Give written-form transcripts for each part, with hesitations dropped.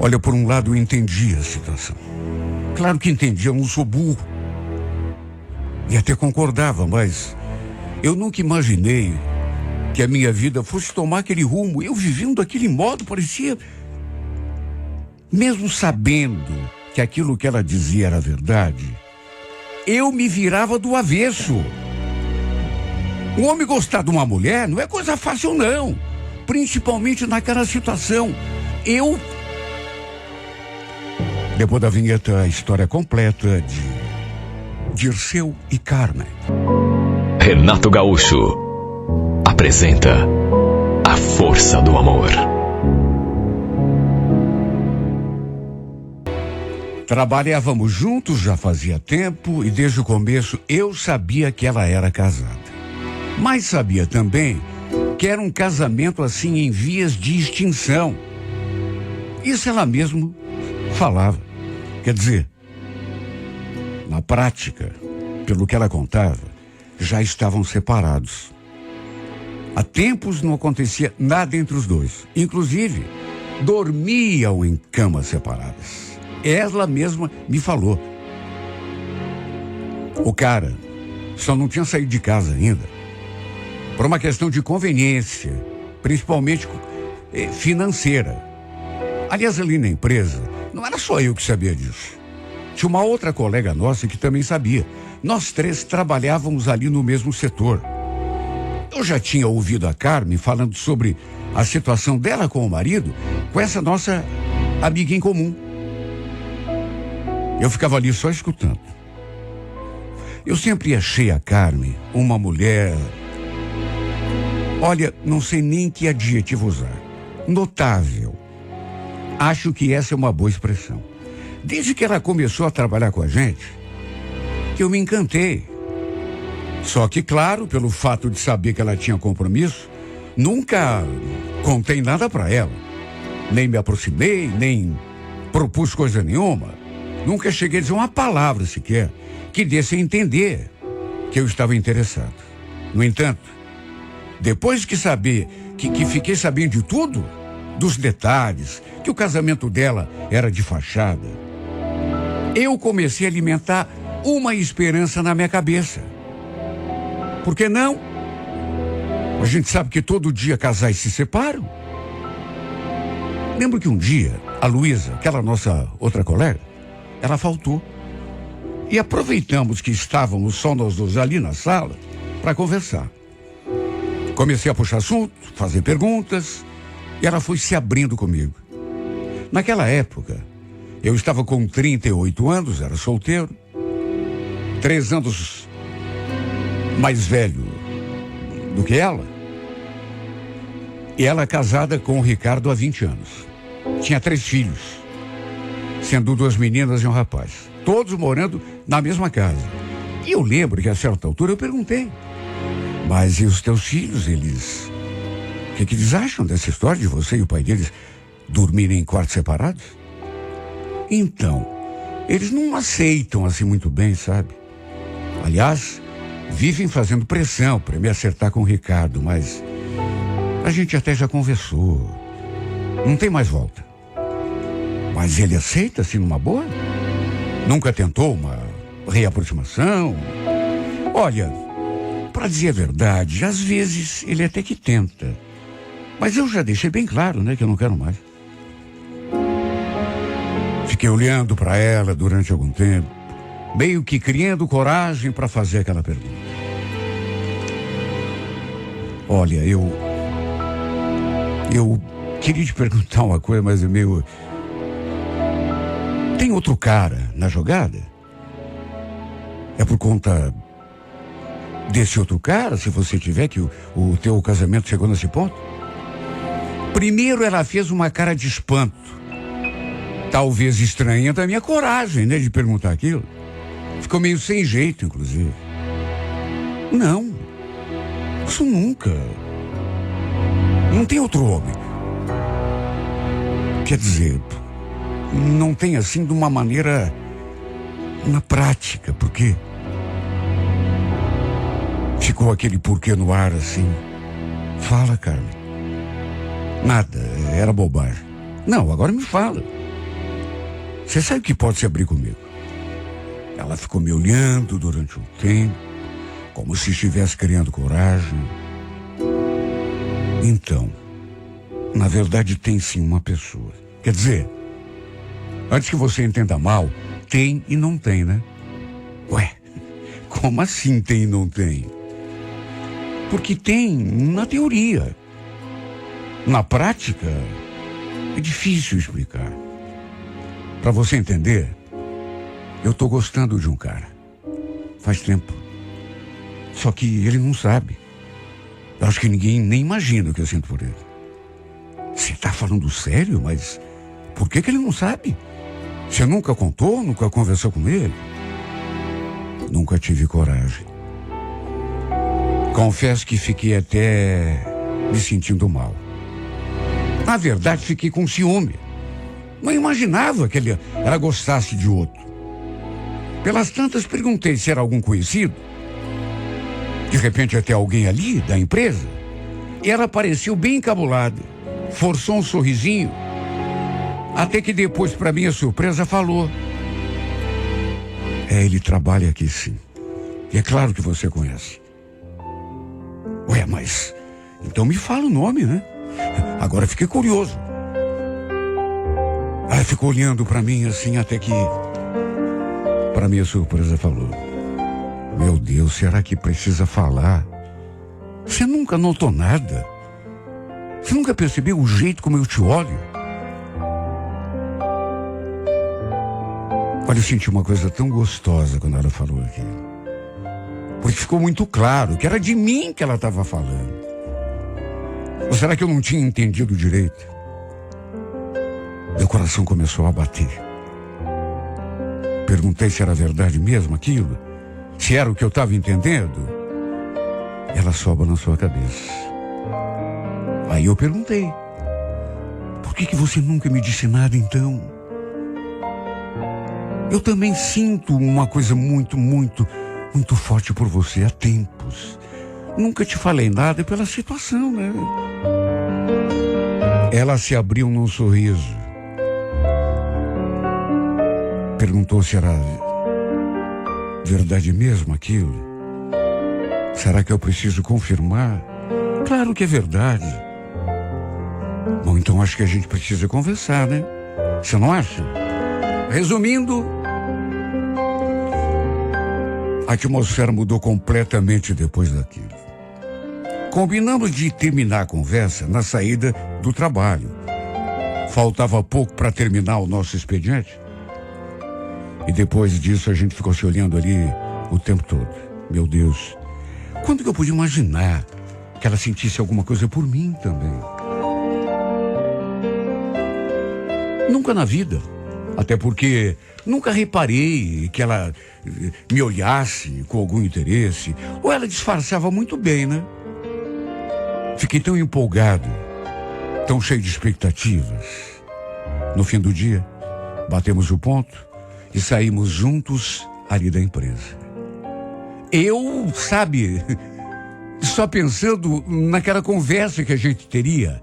Olha, por um lado eu entendi a situação. Claro que entendi, eu não sou burro. E até concordava, mas eu nunca imaginei que a minha vida fosse tomar aquele rumo. Eu vivendo daquele modo, parecia... Mesmo sabendo que aquilo que ela dizia era verdade, eu me virava do avesso. Um homem gostar de uma mulher não é coisa fácil, não. Principalmente naquela situação. Depois da vinheta, a história completa de Dirceu e Carmen. Renato Gaúcho apresenta A Força do Amor. Trabalhávamos juntos já fazia tempo e desde o começo eu sabia que ela era casada. Mas sabia também que era um casamento assim em vias de extinção. Isso ela mesma falava. Quer dizer, na prática, pelo que ela contava, já estavam separados. Há tempos não acontecia nada entre os dois. Inclusive, dormiam em camas separadas. Ela mesma me falou. O cara só não tinha saído de casa ainda. Por uma questão de conveniência, principalmente financeira. Aliás, ali na empresa, não era só eu que sabia disso. Tinha uma outra colega nossa que também sabia. Nós três trabalhávamos ali no mesmo setor. Eu já tinha ouvido a Carmen falando sobre a situação dela com o marido, com essa nossa amiga em comum. Eu ficava ali só escutando. Eu sempre achei a Carmen uma mulher... Olha, não sei nem que adjetivo usar. Notável. Acho que essa é uma boa expressão. Desde que ela começou a trabalhar com a gente, que eu me encantei. Só que, claro, pelo fato de saber que ela tinha compromisso, nunca contei nada para ela. Nem me aproximei, nem propus coisa nenhuma. Nunca cheguei a dizer uma palavra sequer que desse a entender que eu estava interessado. No entanto, depois que fiquei sabendo de tudo, dos detalhes, que o casamento dela era de fachada, eu comecei a alimentar uma esperança na minha cabeça. Por que não? A gente sabe que todo dia casais se separam. Lembro que um dia, a Luísa, aquela nossa outra colega, ela faltou. E aproveitamos que estávamos só nós dois ali na sala para conversar. Comecei a puxar assunto, fazer perguntas, e ela foi se abrindo comigo. Naquela época, eu estava com 38 anos, era solteiro, 3 anos mais velho do que ela, e ela casada com o Ricardo há 20 anos. Tinha 3 filhos, sendo 2 meninas e um rapaz, todos morando na mesma casa. E eu lembro que a certa altura eu perguntei: mas e os teus filhos, eles... O que eles acham dessa história de você e o pai deles dormirem em quartos separados? Então, eles não aceitam assim muito bem, sabe? Aliás, vivem fazendo pressão para me acertar com o Ricardo, mas a gente até já conversou. Não tem mais volta. Mas ele aceita assim numa boa? Nunca tentou uma reaproximação? Olha, para dizer a verdade, às vezes ele até que tenta. Mas eu já deixei bem claro, né, que eu não quero mais. Fiquei olhando para ela durante algum tempo, meio que criando coragem para fazer aquela pergunta. Olha, eu queria te perguntar uma coisa, mas é meio... Tem outro cara na jogada? É por conta desse outro cara, se você tiver, que o teu casamento chegou nesse ponto? Primeiro ela fez uma cara de espanto, talvez estranha da minha coragem, né, de perguntar aquilo. Ficou meio sem jeito, inclusive. Não, isso nunca. Não tem outro homem. Quer dizer, não tem assim de uma maneira na prática, porque ficou aquele porquê no ar assim. Fala, Carmen. Nada, era bobagem. Não, agora me fala. Você sabe que pode se abrir comigo. Ela ficou me olhando durante um tempo, como se estivesse criando coragem. Então, na verdade tem sim uma pessoa. Quer dizer, antes que você entenda mal, tem e não tem, né? Ué, como assim tem e não tem? Porque tem na teoria. Na prática, é difícil explicar. Para você entender, eu estou gostando de um cara. Faz tempo. Só que ele não sabe. Eu acho que ninguém nem imagina o que eu sinto por ele. Você está falando sério? Mas por que ele não sabe? Você nunca contou, nunca conversou com ele? Nunca tive coragem. Confesso que fiquei até me sentindo mal. Na verdade, fiquei com ciúme. Não imaginava que ela gostasse de outro. Pelas tantas, perguntei se era algum conhecido. De repente, até alguém ali, da empresa. E ela pareceu bem encabulada. Forçou um sorrisinho. Até que depois, para minha surpresa, falou. Ele trabalha aqui sim. E é claro que você conhece. Ué, mas... então me fala o nome, né? Agora fiquei curioso. Ela ficou olhando para mim assim até que, para minha surpresa, falou. Meu Deus, será que precisa falar? Você nunca notou nada? Você nunca percebeu o jeito como eu te olho? Olha, eu senti uma coisa tão gostosa quando ela falou aquilo. Porque ficou muito claro que era de mim que ela estava falando. Ou será que eu não tinha entendido direito? Meu coração começou a bater. Perguntei se era verdade mesmo aquilo, se era o que eu estava entendendo. Ela só balançou a cabeça. Aí eu perguntei, por que você nunca me disse nada então? Eu também sinto uma coisa muito forte por você há tempos. Nunca te falei nada pela situação, né? Ela se abriu num sorriso. Perguntou se era verdade mesmo aquilo. Será que eu preciso confirmar? Claro que é verdade. Bom, então acho que a gente precisa conversar, né? Você não acha? Resumindo, a atmosfera mudou completamente depois daquilo. Combinamos de terminar a conversa na saída do trabalho. Faltava pouco para terminar o nosso expediente. E depois disso a gente ficou se olhando ali o tempo todo. Meu Deus, quando que eu podia imaginar que ela sentisse alguma coisa por mim também? Nunca na vida. Até porque nunca reparei que ela me olhasse com algum interesse. Ou ela disfarçava muito bem, né? Fiquei tão empolgado, tão cheio de expectativas. No fim do dia, batemos o ponto e saímos juntos ali da empresa. Eu, sabe, só pensando naquela conversa que a gente teria.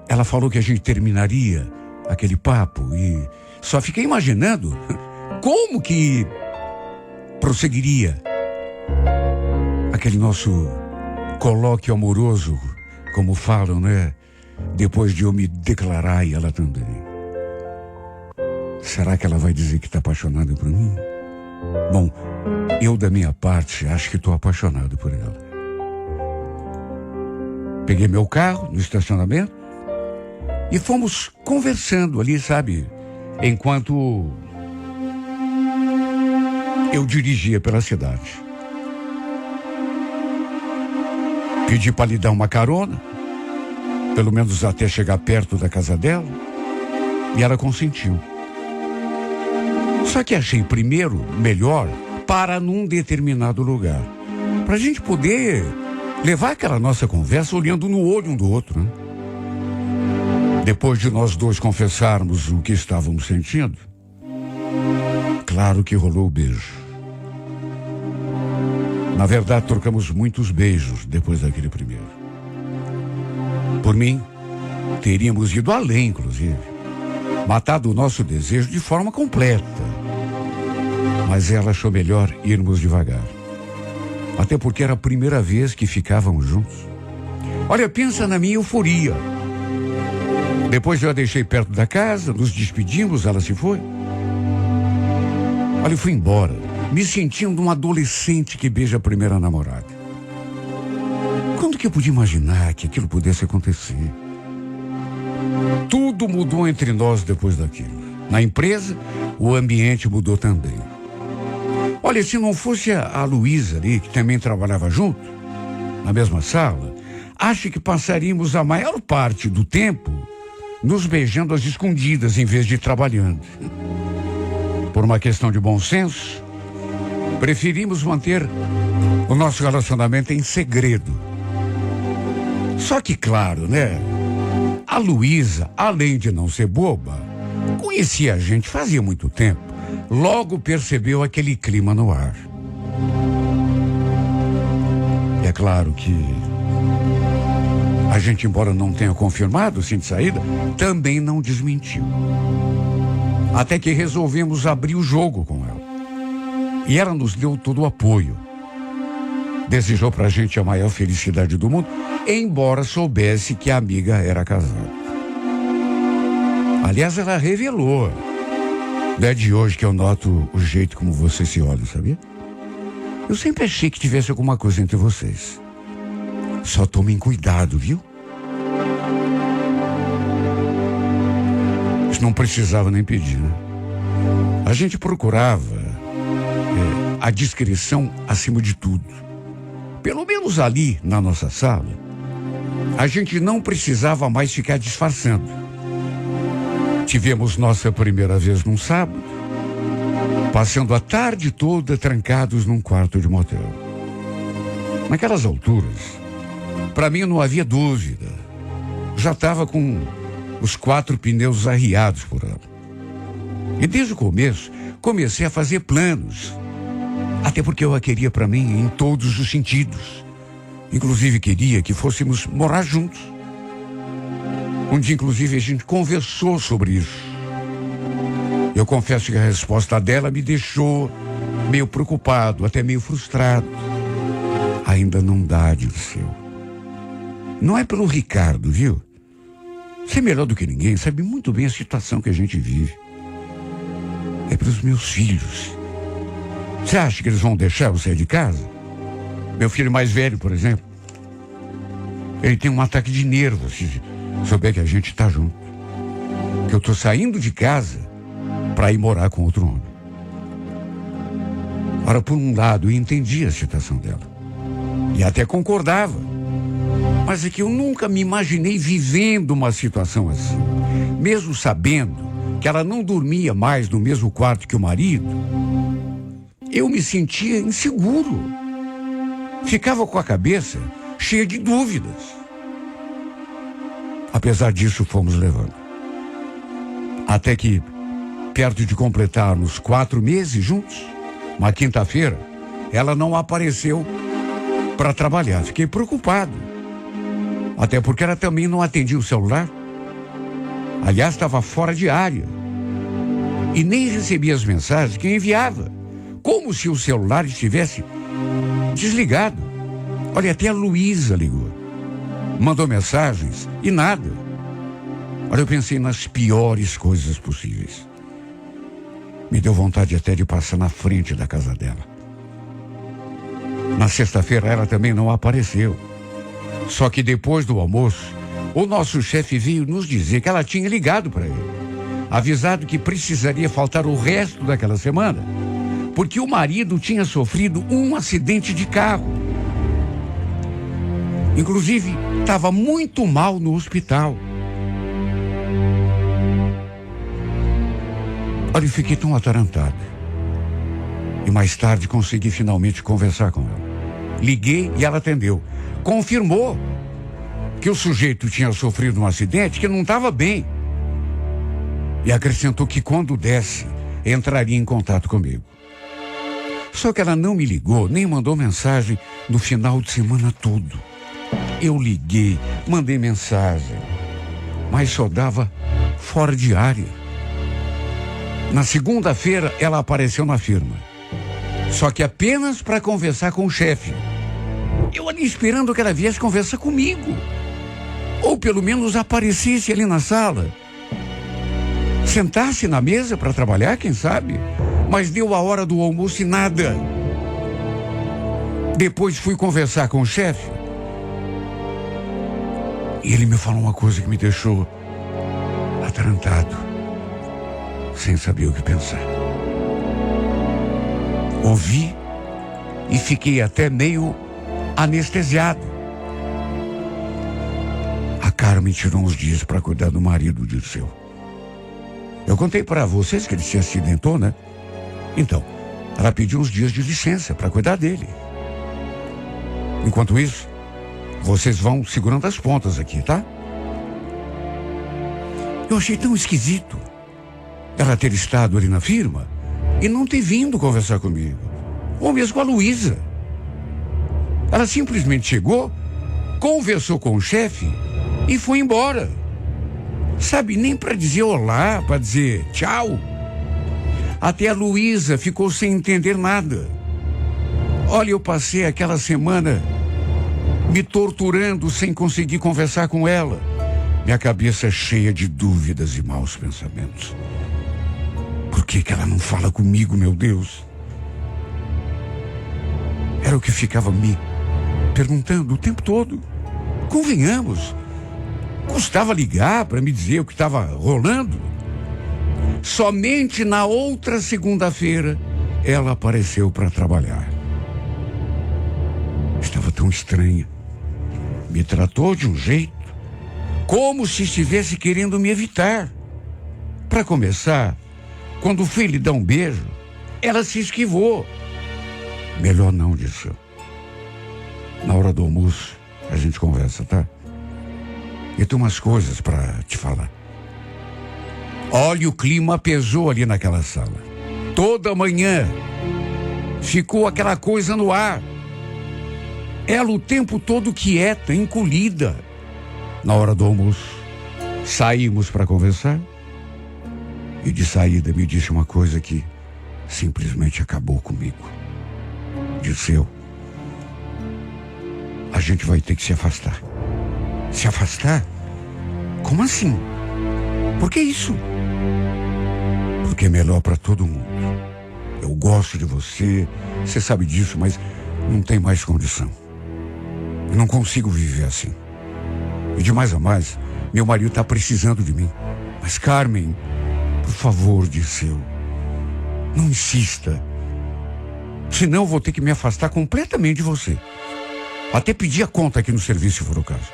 Ela falou que a gente terminaria aquele papo e só fiquei imaginando como que prosseguiria aquele nosso colóquio amoroso, como falam, né? Depois de eu me declarar e ela também. Será que ela vai dizer que está apaixonada por mim? Bom, eu da minha parte acho que estou apaixonado por ela. Peguei meu carro no estacionamento e fomos conversando ali, sabe? Enquanto eu dirigia pela cidade. Pedi para lhe dar uma carona, pelo menos até chegar perto da casa dela, e ela consentiu. Só que achei primeiro melhor parar num determinado lugar, para a gente poder levar aquela nossa conversa olhando no olho um do outro, né? Depois de nós dois confessarmos o que estávamos sentindo, claro que rolou o beijo. Na verdade, trocamos muitos beijos depois daquele primeiro. Por mim, teríamos ido além, inclusive. matado o nosso desejo de forma completa. Mas ela achou melhor irmos devagar. Até porque era a primeira vez que ficávamos juntos. Olha, pensa na minha euforia. Depois eu a deixei perto da casa, nos despedimos, ela se foi. Olha, eu fui embora, me sentindo um adolescente que beija a primeira namorada. Quando que eu podia imaginar que aquilo pudesse acontecer? Tudo mudou entre nós depois daquilo. Na empresa, o ambiente mudou também. Olha, se não fosse a Luísa ali, que também trabalhava junto, na mesma sala, acho que passaríamos a maior parte do tempo nos beijando às escondidas em vez de trabalhando. Por uma questão de bom senso, preferimos manter o nosso relacionamento em segredo. Só que, claro, né? A Luísa, além de não ser boba, conhecia a gente fazia muito tempo. Logo percebeu aquele clima no ar. E é claro que a gente, embora não tenha confirmado o sim de saída, também não desmentiu. Até que resolvemos abrir o jogo com ela. E ela nos deu todo o apoio. Desejou pra gente a maior felicidade do mundo, embora soubesse que a amiga era casada. Aliás, ela revelou. Não é de hoje que eu noto o jeito como vocês se olham, sabia? Eu sempre achei que tivesse alguma coisa entre vocês. Só tomem cuidado, viu? Isso não precisava nem pedir, né? A gente procurava a discrição acima de tudo. Pelo menos ali, na nossa sala, a gente não precisava mais ficar disfarçando. Tivemos nossa primeira vez num sábado, passando a tarde toda trancados num quarto de motel. Naquelas alturas, para mim não havia dúvida. Já estava com os 4 pneus arriados por ela. E desde o começo, comecei a fazer planos. Até porque eu a queria para mim em todos os sentidos. Inclusive queria que fôssemos morar juntos. Um dia, inclusive, a gente conversou sobre isso. Eu confesso que a resposta dela me deixou meio preocupado, até meio frustrado. Ainda não dá, Dirceu. Não é pelo Ricardo, viu? Você é melhor do que ninguém, sabe muito bem a situação que a gente vive. É pelos meus filhos. Você acha que eles vão deixar eu sair de casa? Meu filho mais velho, por exemplo, ele tem um ataque de nervos se souber que a gente está junto. Que eu estou saindo de casa para ir morar com outro homem. Ora, por um lado, eu entendi a situação dela. E até concordava. Mas é que eu nunca me imaginei vivendo uma situação assim. Mesmo sabendo que ela não dormia mais no mesmo quarto que o marido, eu me sentia inseguro. Ficava com a cabeça cheia de dúvidas. Apesar disso, fomos levando. Até que, perto de completarmos 4 meses juntos, uma quinta-feira, ela não apareceu para trabalhar. Fiquei preocupado. Até porque ela também não atendia o celular. Aliás, estava fora de área. E nem recebia as mensagens que enviava. Como se o celular estivesse desligado. Olha, até a Luísa ligou. Mandou mensagens e nada. Olha, eu pensei nas piores coisas possíveis. Me deu vontade até de passar na frente da casa dela. Na sexta-feira ela também não apareceu. Só que depois do almoço, o nosso chefe veio nos dizer que ela tinha ligado para ele, avisado que precisaria faltar o resto daquela semana, porque o marido tinha sofrido um acidente de carro. Inclusive, estava muito mal no hospital. Olha, eu fiquei tão atarantado. E mais tarde consegui finalmente conversar com ela. Liguei e ela atendeu. Confirmou que o sujeito tinha sofrido um acidente, que não estava bem. E acrescentou que quando desse, entraria em contato comigo. Só que ela não me ligou, nem mandou mensagem no final de semana todo. Eu liguei, mandei mensagem, mas só dava fora de área. Na segunda-feira, ela apareceu na firma. Só que apenas para conversar com o chefe. Eu ali esperando que ela viesse conversar comigo. Ou pelo menos aparecesse ali na sala. Sentasse na mesa para trabalhar, quem sabe? Mas deu a hora do almoço e nada. Depois fui conversar com o chefe. E ele me falou uma coisa que me deixou atarantado, sem saber o que pensar. Ouvi e fiquei até meio anestesiado. A Carmen tirou uns dias para cuidar do marido de seu. Eu contei para vocês que ele se acidentou, né? Então, ela pediu uns dias de licença para cuidar dele. Enquanto isso, vocês vão segurando as pontas aqui, tá? Eu achei tão esquisito ela ter estado ali na firma e não ter vindo conversar comigo. Ou mesmo com a Luísa. Ela simplesmente chegou, conversou com o chefe e foi embora. Sabe, nem para dizer olá, para dizer tchau. Até a Luísa ficou sem entender nada. Olha, eu passei aquela semana me torturando sem conseguir conversar com ela. Minha cabeça cheia de dúvidas e maus pensamentos. Por que ela não fala comigo, meu Deus? Era o que ficava me perguntando o tempo todo. Convenhamos, custava ligar para me dizer o que estava rolando. Somente na outra segunda-feira ela apareceu para trabalhar. Estava tão estranha. Me tratou de um jeito, como se estivesse querendo me evitar. Para começar, quando fui lhe dar um beijo, ela se esquivou. Melhor não, disse eu. Na hora do almoço, a gente conversa, tá? Eu tenho umas coisas para te falar. Olha, o clima pesou ali naquela sala. Toda manhã ficou aquela coisa no ar. Ela o tempo todo quieta, encolhida. Na hora do almoço, saímos para conversar. E de saída me disse uma coisa que simplesmente acabou comigo. Disse eu: a gente vai ter que se afastar. Se afastar? Como assim? Por que isso? Porque é melhor para todo mundo. Eu gosto de você, você sabe disso, mas não tem mais condição. Eu não consigo viver assim. E de mais a mais, meu marido está precisando de mim. Mas Carmen, por favor, disse eu, não insista. Senão eu vou ter que me afastar completamente de você. Até pedir a conta aqui no serviço, se for o caso.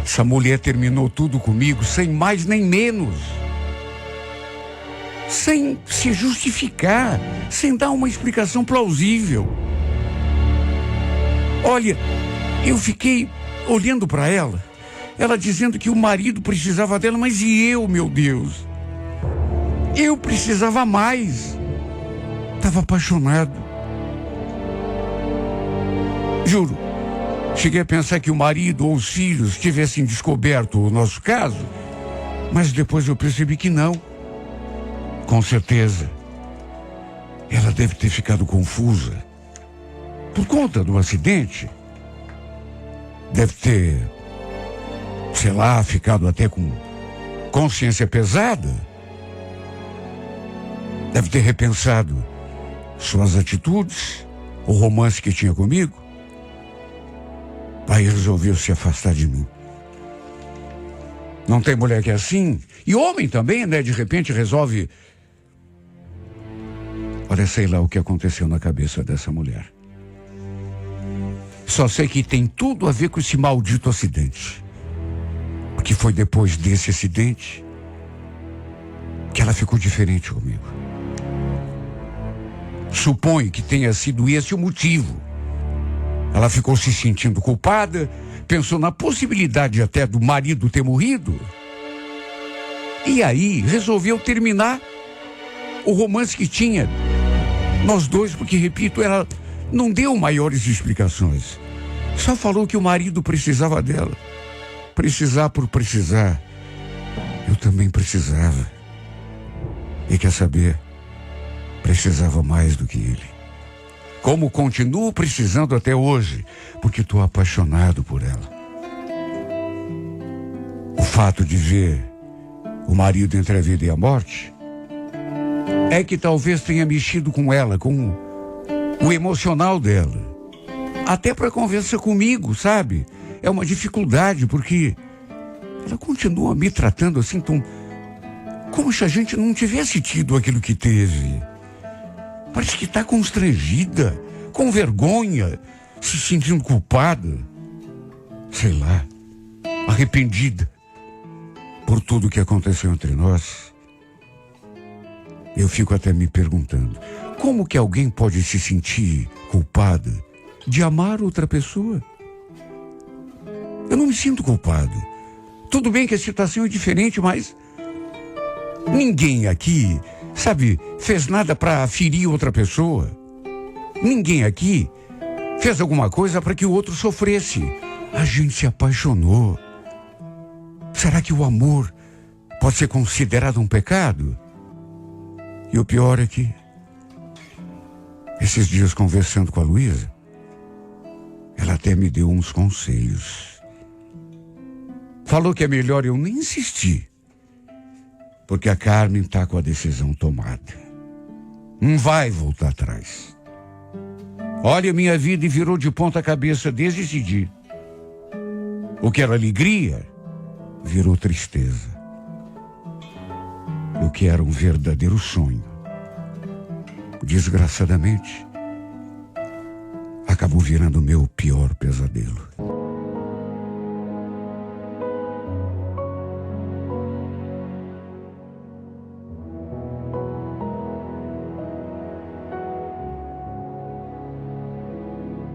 Essa mulher terminou tudo comigo sem mais nem menos. Sem se justificar, sem dar uma explicação plausível. Olha, eu fiquei olhando para ela dizendo que o marido precisava dela, mas e eu, meu Deus? Eu precisava mais. Estava apaixonado. Juro, cheguei a pensar que o marido ou os filhos tivessem descoberto o nosso caso, mas depois eu percebi que não. Com certeza, ela deve ter ficado confusa por conta do acidente. Deve ter, sei lá, ficado até com consciência pesada. Deve ter repensado suas atitudes, o romance que tinha comigo. Aí resolveu se afastar de mim. Não tem mulher que é assim? E homem também, né? De repente resolve... Olha, sei lá o que aconteceu na cabeça dessa mulher. Só sei que tem tudo a ver com esse maldito acidente. Porque foi depois desse acidente que ela ficou diferente comigo. Suponho que tenha sido esse o motivo. Ela ficou se sentindo culpada, pensou na possibilidade até do marido ter morrido. E aí resolveu terminar o romance que tinha nós dois, porque, repito, ela não deu maiores explicações. Só falou que o marido precisava dela. Precisar por precisar, eu também precisava. E quer saber? Precisava mais do que ele. Como continuo precisando até hoje, porque estou apaixonado por ela. O fato de ver o marido entre a vida e a morte é que talvez tenha mexido com ela, com o emocional dela. Até para conversar comigo, sabe? É uma dificuldade, porque ela continua me tratando assim, tão, como se a gente não tivesse tido aquilo que teve. Parece que está constrangida, com vergonha, se sentindo culpada. Sei lá, arrependida por tudo que aconteceu entre nós. Eu fico até me perguntando, como que alguém pode se sentir culpada de amar outra pessoa? Eu não me sinto culpado. Tudo bem que a situação é diferente, mas ninguém aqui, sabe, fez nada para ferir outra pessoa. Ninguém aqui fez alguma coisa para que o outro sofresse. A gente se apaixonou. Será que o amor pode ser considerado um pecado? E o pior é que, esses dias conversando com a Luísa, ela até me deu uns conselhos. Falou que é melhor eu nem insistir, porque a Carmen está com a decisão tomada. Não vai voltar atrás. Olha, minha vida virou de ponta cabeça desde esse dia. O que era alegria virou tristeza. O que era um verdadeiro sonho, desgraçadamente, acabou virando o meu pior pesadelo.